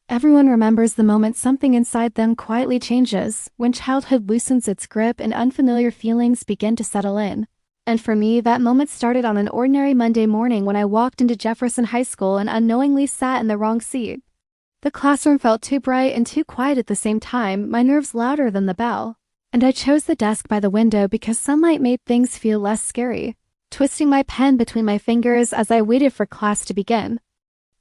Everyone remembers the moment something inside them quietly changes, when childhood loosens its grip and unfamiliar feelings begin to settle in. And for me, that moment started on an ordinary Monday morning when I walked into Jefferson High School and unknowingly sat in the wrong seat. The classroom felt too bright and too quiet at the same time, my nerves louder than the bell. And I chose the desk by the window because sunlight made things feel less scary, twisting my pen between my fingers as I waited for class to begin.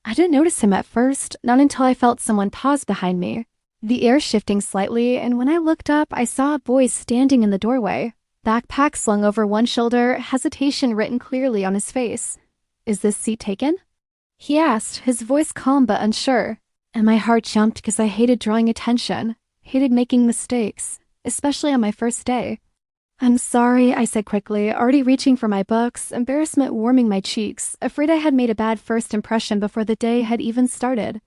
I didn't notice him at first, not until I felt someone pause behind me, the air shifting slightly, and when I looked up, I saw a boy standing in the doorway, backpack slung over one shoulder, hesitation written clearly on his face. "Is this seat taken?" he asked, his voice calm but unsure, and my heart jumped because I hated drawing attention, hated making mistakes, especially on my first day. "I'm sorry," I said quickly, already reaching for my books, embarrassment warming my cheeks, afraid I had made a bad first impression before the day had even started.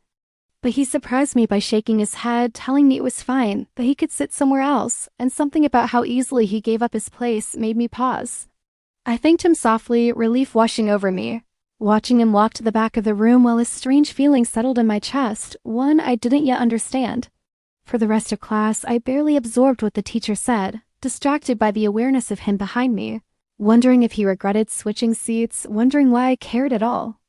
But he surprised me by shaking his head, telling me it was fine, that he could sit somewhere else, and something about how easily he gave up his place made me pause. I thanked him softly, relief washing over me, watching him walk to the back of the room while a strange feeling settled in my chest, one I didn't yet understand. For the rest of class, I barely absorbed what the teacher said, distracted by the awareness of him behind me, wondering if he regretted switching seats, wondering why I cared at all.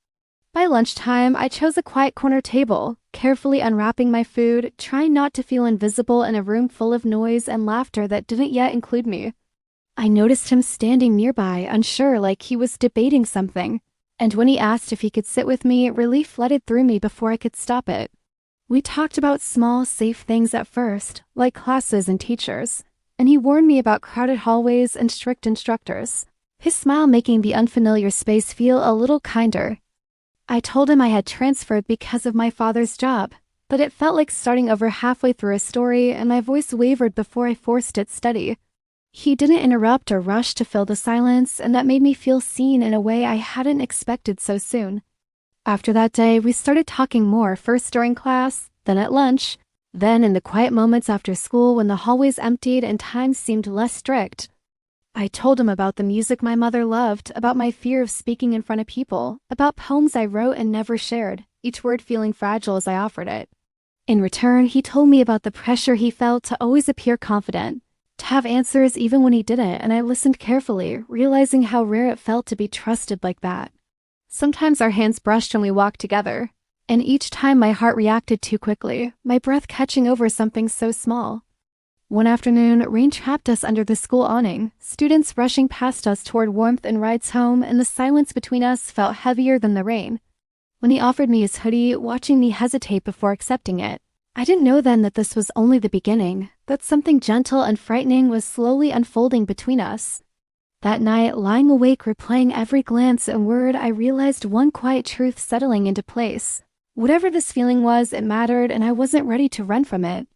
By lunchtime, I chose a quiet corner table, carefully unwrapping my food, trying not to feel invisible in a room full of noise and laughter that didn't yet include me. I noticed him standing nearby, unsure, like he was debating something, and when he asked if he could sit with me, relief flooded through me before I could stop it. We talked about small, safe things at first, like classes and teachers, and he warned me about crowded hallways and strict instructors, his smile making the unfamiliar space feel a little kinder. I told him I had transferred because of my father's job, but it felt like starting over halfway through a story, and my voice wavered before I forced it steady. He didn't interrupt or rush to fill the silence, and that made me feel seen in a way I hadn't expected so soon. After that day, we started talking more, first during class, then at lunch, then in the quiet moments after school when the hallways emptied and time seemed less strict. I told him about the music my mother loved, about my fear of speaking in front of people, about poems I wrote and never shared, each word feeling fragile as I offered it. In return, he told me about the pressure he felt to always appear confident, to have answers even when he didn't, and I listened carefully, realizing how rare it felt to be trusted like that. Sometimes our hands brushed when we walked together, and each time my heart reacted too quickly, my breath catching over something so small. One afternoon, rain trapped us under the school awning, students rushing past us toward warmth and rides home, and the silence between us felt heavier than the rain. When he offered me his hoodie, watching me hesitate before accepting it, I didn't know then that this was only the beginning, that something gentle and frightening was slowly unfolding between us. That night, lying awake replaying every glance and word, I realized one quiet truth settling into place. Whatever this feeling was, it mattered, and I wasn't ready to run from it.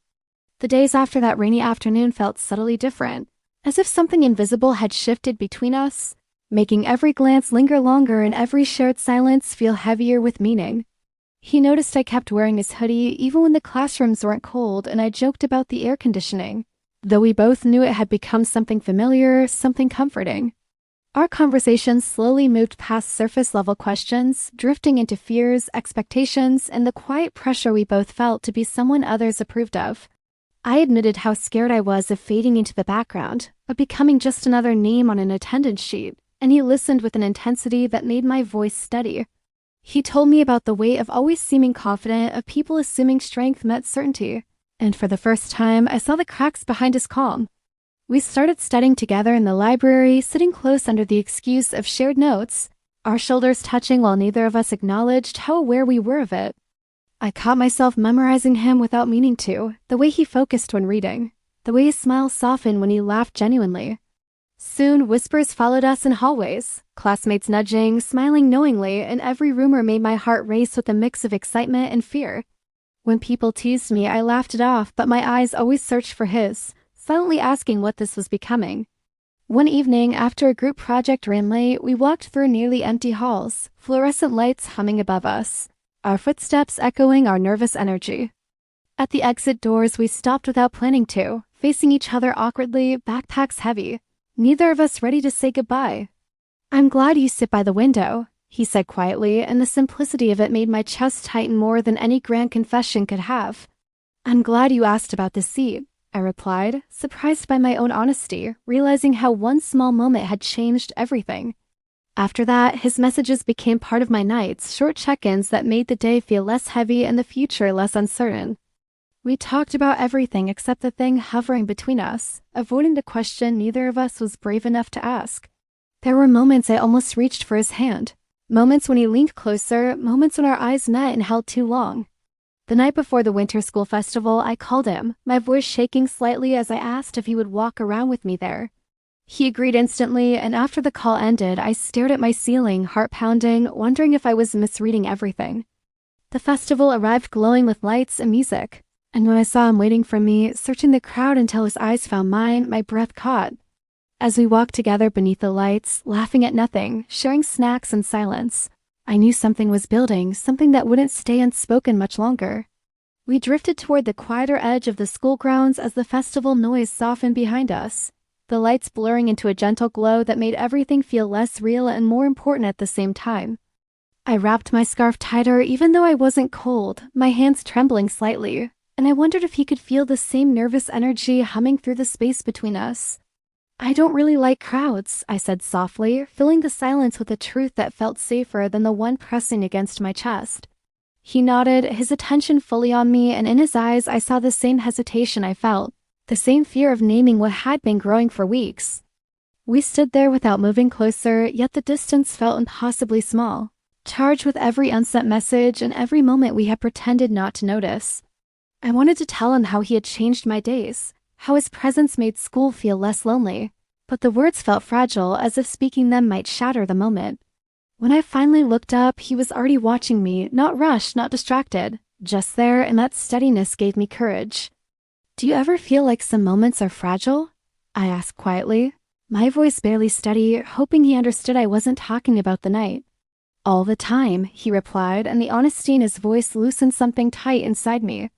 The days after that rainy afternoon felt subtly different, as if something invisible had shifted between us, making every glance linger longer and every shared silence feel heavier with meaning. He noticed I kept wearing his hoodie even when the classrooms weren't cold, and I joked about the air conditioning, though we both knew it had become something familiar, something comforting. Our conversations slowly moved past surface-level questions, drifting into fears, expectations, and the quiet pressure we both felt to be someone others approved of. I admitted how scared I was of fading into the background, of becoming just another name on an attendance sheet, and he listened with an intensity that made my voice steady. He told me about the weight of always seeming confident, of people assuming strength meant certainty, and for the first time, I saw the cracks behind his calm. We started studying together in the library, sitting close under the excuse of shared notes, our shoulders touching while neither of us acknowledged how aware we were of it. I caught myself memorizing him without meaning to, the way he focused when reading, the way his smile softened when he laughed genuinely. Soon, whispers followed us in hallways, classmates nudging, smiling knowingly, and every rumor made my heart race with a mix of excitement and fear. When people teased me, I laughed it off, but my eyes always searched for his, silently asking what this was becoming. One evening, after a group project ran late, we walked through nearly empty halls, fluorescent lights humming above us, our footsteps echoing our nervous energy. At the exit doors, we stopped without planning to, facing each other awkwardly, backpacks heavy, neither of us ready to say goodbye. "I'm glad you sit by the window," he said quietly, and the simplicity of it made my chest tighten more than any grand confession could have. I'm glad you asked about the seat, I replied, surprised by my own honesty, realizing how one small moment had changed everything. After that, his messages became part of my nights, short check-ins that made the day feel less heavy and the future less uncertain. We talked about everything except the thing hovering between us, avoiding the question neither of us was brave enough to ask. There were moments I almost reached for his hand. Moments when he leaned closer, moments when our eyes met and held too long. The night before the winter school festival, I called him, my voice shaking slightly as I asked if he would walk around with me there. He agreed instantly, and after the call ended, I stared at my ceiling, heart pounding, wondering if I was misreading everything. The festival arrived glowing with lights and music, and when I saw him waiting for me, searching the crowd until his eyes found mine, my breath caught. As we walked together beneath the lights, laughing at nothing, sharing snacks in silence, I knew something was building, something that wouldn't stay unspoken much longer. We drifted toward the quieter edge of the school grounds as the festival noise softened behind us, the lights blurring into a gentle glow that made everything feel less real and more important at the same time. I wrapped my scarf tighter even though I wasn't cold, my hands trembling slightly, and I wondered if he could feel the same nervous energy humming through the space between us. I don't really like crowds, I said softly, filling the silence with a truth that felt safer than the one pressing against my chest. He nodded, his attention fully on me, and in his eyes I saw the same hesitation I felt, the same fear of naming what had been growing for weeks. We stood there without moving closer, yet the distance felt impossibly small, charged with every unsent message and every moment we had pretended not to notice. I wanted to tell him how he had changed my days, how his presence made school feel less lonely, but the words felt fragile, as if speaking them might shatter the moment. When I finally looked up, he was already watching me, not rushed, not distracted, just there, and that steadiness gave me courage. Do you ever feel like some moments are fragile? I asked quietly, my voice barely steady, hoping he understood I wasn't talking about the night. All the time, he replied, and the honesty in his voice loosened something tight inside me.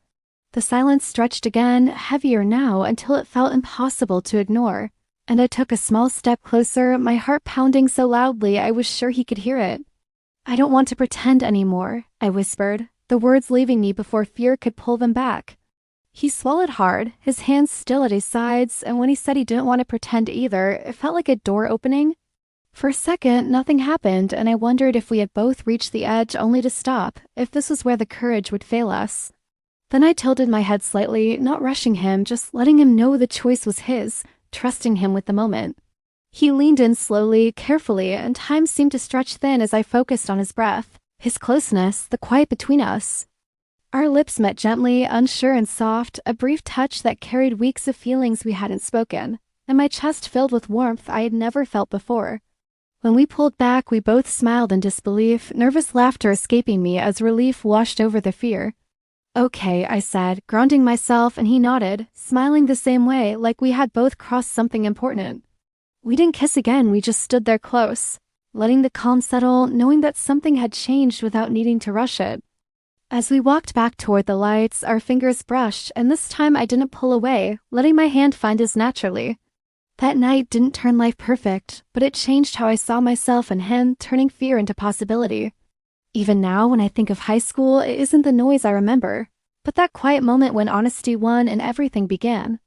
The silence stretched again, heavier now, until it felt impossible to ignore, and I took a small step closer, my heart pounding so loudly I was sure he could hear it. I don't want to pretend anymore, I whispered, the words leaving me before fear could pull them back. He swallowed hard, his hands still at his sides, and when he said he didn't want to pretend either, it felt like a door opening. For a second, nothing happened, and I wondered if we had both reached the edge only to stop, if this was where the courage would fail us. Then I tilted my head slightly, not rushing him, just letting him know the choice was his, trusting him with the moment. He leaned in slowly, carefully, and time seemed to stretch thin as I focused on his breath, his closeness, the quiet between us. Our lips met gently, unsure and soft, a brief touch that carried weeks of feelings we hadn't spoken, and my chest filled with warmth I had never felt before. When we pulled back, we both smiled in disbelief, nervous laughter escaping me as relief washed over the fear. Okay, I said, grounding myself, and he nodded, smiling the same way, like we had both crossed something important. We didn't kiss again, we just stood there close, letting the calm settle, knowing that something had changed without needing to rush it. As we walked back toward the lights, our fingers brushed, and this time I didn't pull away, letting my hand find his naturally. That night didn't turn life perfect, but it changed how I saw myself and him, turning fear into possibility. Even now, when I think of high school, it isn't the noise I remember, but that quiet moment when honesty won and everything began.